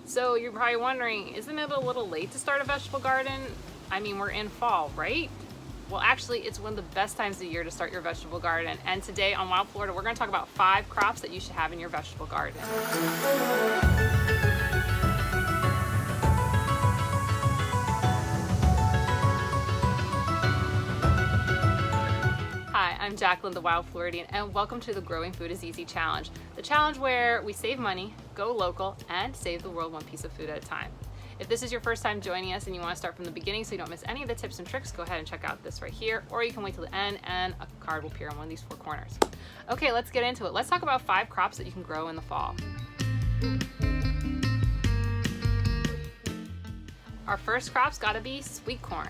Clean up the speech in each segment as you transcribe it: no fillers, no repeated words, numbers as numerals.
So you're probably wondering, isn't it a little late to start a vegetable garden? I mean, we're in fall, right? Well, actually, it's one of the best times of the year to start your vegetable garden. And today on Wild Florida, we're going to talk about 5 crops that you should have in your vegetable garden. Hi, I'm Jacqueline, the Wild Floridian, and welcome to the Growing Food is Easy Challenge. The challenge where we save money, go local, and save the world one piece of food at a time. If this is your first time joining us and you want to start from the beginning so you don't miss any of the tips and tricks, go ahead and check out this right here, or you can wait till the end and a card will appear on one of these 4 corners. Okay, let's get into it. Let's talk about 5 crops that you can grow in the fall. Our first crop's gotta be sweet corn.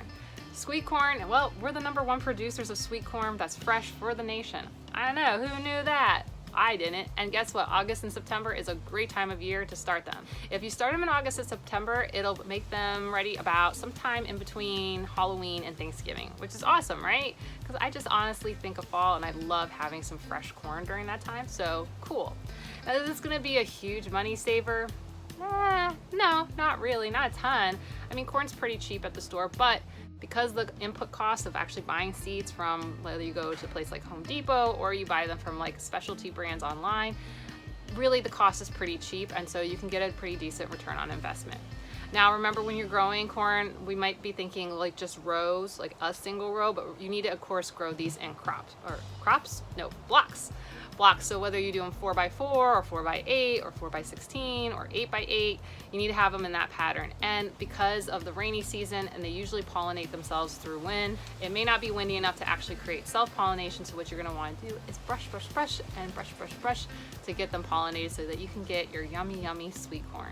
Sweet corn, well, we're the #1 producers of sweet corn that's fresh for the nation. I know, who knew that? I didn't. And guess what? August and September is a great time of year to start them. If you start them in August and September, it'll make them ready about sometime in between Halloween and Thanksgiving, which is awesome, right? Because I just honestly think of fall and I love having some fresh corn during that time, so cool. Now, is this gonna be a huge money saver? No, not really, not a ton. I mean, corn's pretty cheap at the store, but because the input cost of actually buying seeds from whether you go to a place like Home Depot or you buy them from like specialty brands online, really the cost is pretty cheap, and so you can get a pretty decent return on investment. Now remember, when you're growing corn, we might be thinking like just rows, like a single row, but you need to of course grow these in blocks. So whether you do them 4x4 or 4x8 or 4x16 or 8x8, you need to have them in that pattern. And because of the rainy season and they usually pollinate themselves through wind, it may not be windy enough to actually create self-pollination. So what you're going to want to do is brush and brush to get them pollinated so that you can get your yummy sweet corn.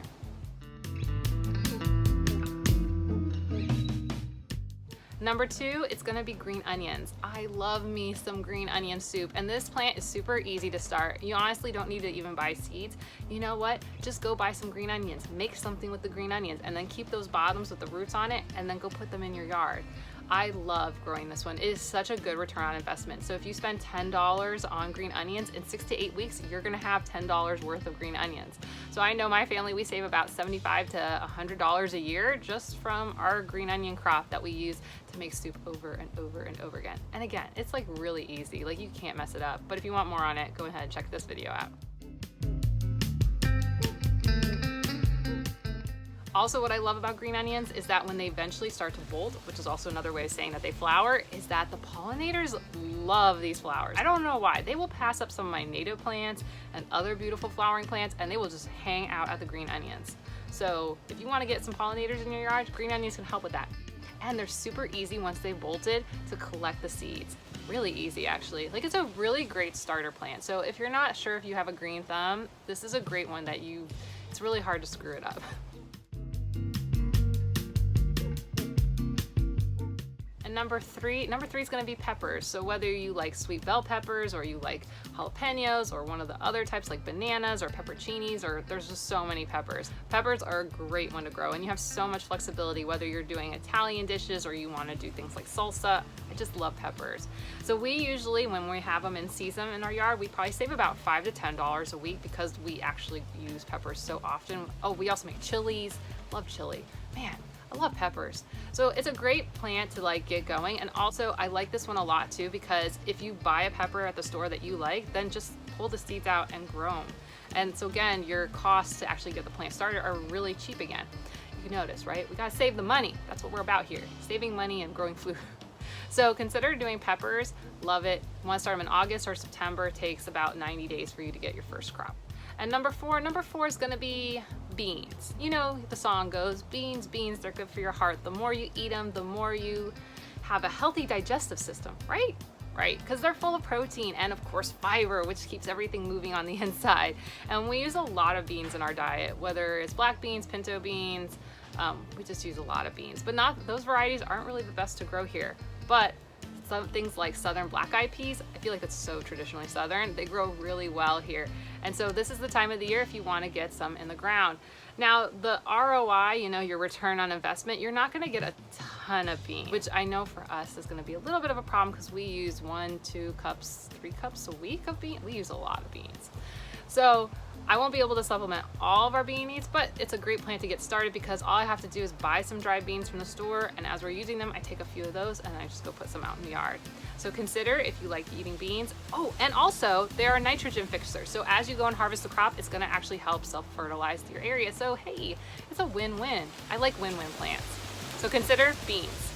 #2, it's gonna be green onions. I love me some green onion soup, and this plant is super easy to start. You honestly don't need to even buy seeds. You know what? Just go buy some green onions, make something with the green onions, and then keep those bottoms with the roots on it, and then go put them in your yard. I love growing this one. It is such a good return on investment. So if you spend $10 on green onions, in 6 to 8 weeks, you're gonna have $10 worth of green onions. So I know my family, we save about $75 to $100 a year just from our green onion crop that we use to make soup over and over again. And again, it's like really easy, like you can't mess it up. But if you want more on it, go ahead and check this video out. Also, what I love about green onions is that when they eventually start to bolt, which is also another way of saying that they flower, is that the pollinators love these flowers. I don't know why. They will pass up some of my native plants and other beautiful flowering plants, and they will just hang out at the green onions. So if you want to get some pollinators in your yard, green onions can help with that. And they're super easy once they've bolted to collect the seeds. Really easy, actually. Like, it's a really great starter plant. So if you're not sure if you have a green thumb, this is a great one that it's really hard to screw it up. Number three is going to be peppers. So whether you like sweet bell peppers or you like jalapenos or one of the other types like bananas or pepperoncinis, or there's just so many peppers. Peppers are a great one to grow, and you have so much flexibility whether you're doing Italian dishes or you want to do things like salsa. I just love peppers. So we usually, when we have them in season in our yard, we probably save about $5 to $10 a week because we actually use peppers so often. Oh, we also make chilies. Love chili. Man, I love peppers. So it's a great plant to like get going. And also I like this one a lot too, because if you buy a pepper at the store that you like, then just pull the seeds out and grow them. And so again, your costs to actually get the plant started are really cheap again. You can notice, right? We gotta save the money. That's what we're about here. Saving money and growing food. So consider doing peppers. Love it. You wanna start them in August or September. It takes about 90 days for you to get your first crop. And number four is gonna be beans. You know, the song goes, beans, they're good for your heart. The more you eat them, the more you have a healthy digestive system, right? Right, because they're full of protein and of course fiber, which keeps everything moving on the inside. And we use a lot of beans in our diet, whether it's black beans, pinto beans, we just use a lot of beans. But those varieties aren't really the best to grow here. But some things like southern black-eyed peas, I feel like that's so traditionally southern, they grow really well here. And so this is the time of the year if you want to get some in the ground. Now the ROI, you know, your return on investment, you're not going to get a ton of beans, which I know for us is going to be a little bit of a problem because we use 1, 2 cups, 3 cups a week of beans. We use a lot of beans. So I won't be able to supplement all of our bean needs, but it's a great plant to get started because all I have to do is buy some dried beans from the store, and as we're using them, I take a few of those and I just go put some out in the yard. So consider if you like eating beans. Oh, and also they're a nitrogen fixer. So as you go and harvest the crop, it's gonna actually help self-fertilize your area. So hey, it's a win-win. I like win-win plants. So consider beans.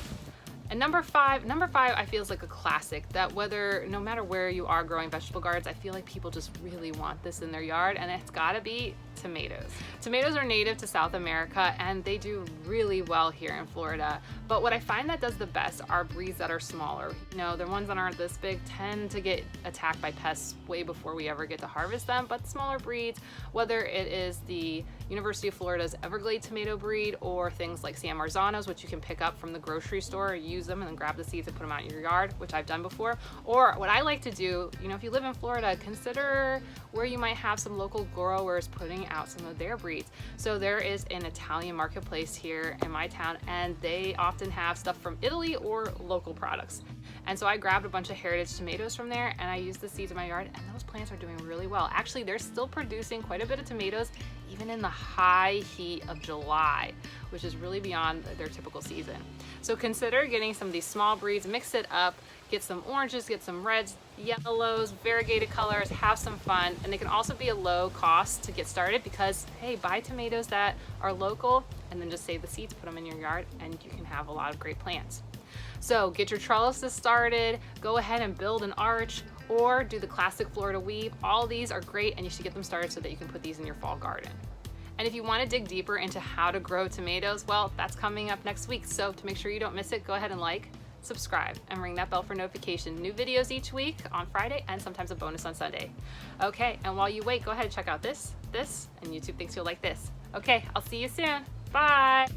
And number five I feel is like a classic that no matter where you are growing vegetable gardens, I feel like people just really want this in their yard, and it's gotta be tomatoes. Tomatoes are native to South America and they do really well here in Florida. But what I find that does the best are breeds that are smaller. You know, the ones that aren't this big tend to get attacked by pests way before we ever get to harvest them. But smaller breeds, whether it is the University of Florida's Everglade tomato breed or things like San Marzanos, which you can pick up from the grocery store, use them and then grab the seeds and put them out in your yard, which I've done before. Or what I like to do, you know, if you live in Florida, consider where you might have some local growers putting out some of their breeds. So there is an Italian marketplace here in my town, and they often have stuff from Italy or local products. And so I grabbed a bunch of heritage tomatoes from there and I used the seeds in my yard, and those plants are doing really well. Actually, they're still producing quite a bit of tomatoes even in the high heat of July, which is really beyond their typical season. So consider getting some of these small breeds, mix it up, get some oranges, get some reds, yellows, variegated colors, have some fun. And they can also be a low cost to get started because, hey, buy tomatoes that are local and then just save the seeds, put them in your yard, and you can have a lot of great plants. So get your trellises started, go ahead and build an arch, or do the classic Florida weave. All these are great and you should get them started so that you can put these in your fall garden. And if you want to dig deeper into how to grow tomatoes, well, that's coming up next week. So to make sure you don't miss it, go ahead and like, subscribe, and ring that bell for notification. New videos each week on Friday and sometimes a bonus on Sunday. Okay, and while you wait, go ahead and check out this, and YouTube thinks you'll like this. Okay, I'll see you soon. Bye.